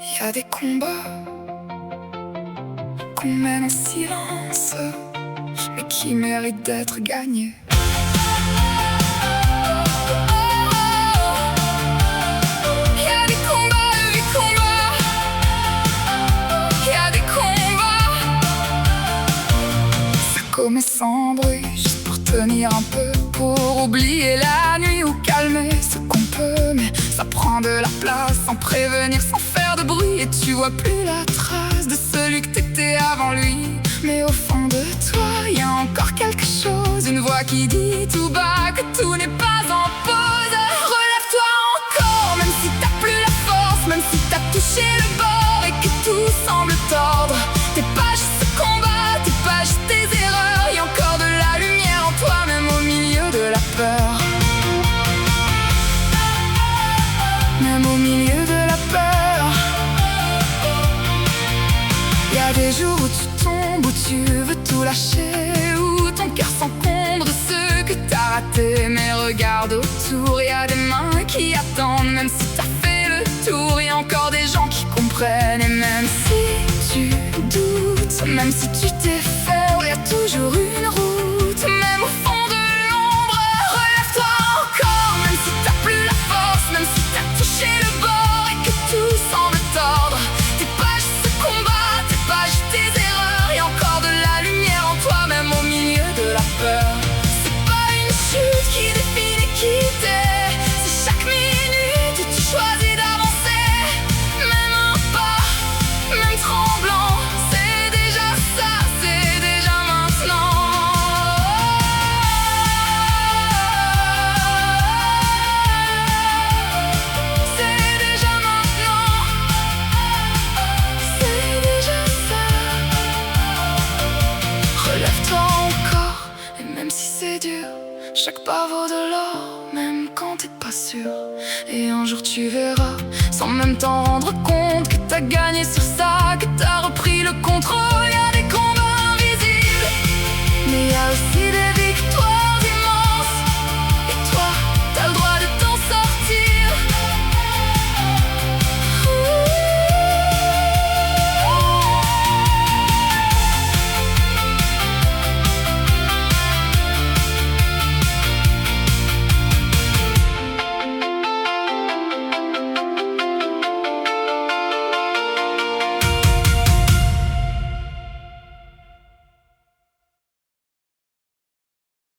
Y a des combats qu'on mène en silence, mais qui méritent d'être gagnés. Y a des combats, y a des combats. Ça commence sans bruit, juste pour tenir un peu, pour oublier la nuit ou calmer ce qu'on peut. Mais ça prend de la place sans prévenir, sans faire de bruit. Et tu vois plus la trace de celui que t'étais avant lui. Mais au fond de toi, y a encore quelque chose, une voix qui dit tout bas que tout n'est pas en pause. Relève-toi encore, même si t'as plus la force, même si t'as touché le bord et que tout semble tordre. T'es pas juste ce combat, t'es pas juste tes erreurs. Y a encore de la lumière en toi, même au milieu de la peur. Même au milieu de la peur. Y a des jours où tu tombes, où tu veux tout lâcher, où ton cœur s'encombre de ce que t'as raté. Mais regarde autour, y a des mains qui attendent. Même si t'as fait le tour, y a encore des gens qui comprennent. Et même si tu doutes, même si tu t'efforces, y a toujours une route, même au fond de l'ombre. Relève-toi encore, même si t'as plus la force, même si t'as touché le bord et que tout semble tordre. T'es pas juste ce combat, t'es pas juste tes erreurs. Y a encore de la lumière en toi, même au milieu de la peur. C'est pas une chute qui définit qui t'es, c'est chaque minute où tu choisis d'avancer. Même un pas, même tremblant, c'est déjà ça, c'est déjà maintenant. C'est déjà maintenant, c'est déjà ça. Relève-toi encore, et même si c'est dur, chaque pas vaut de l'or, même quand t'es pas sûr. Et un jour tu verras, sans même t'en rendre compte, que t'as gagné sur ça, que t'as repris le contrôle. Y a des combats invisibles, mais y a aussi des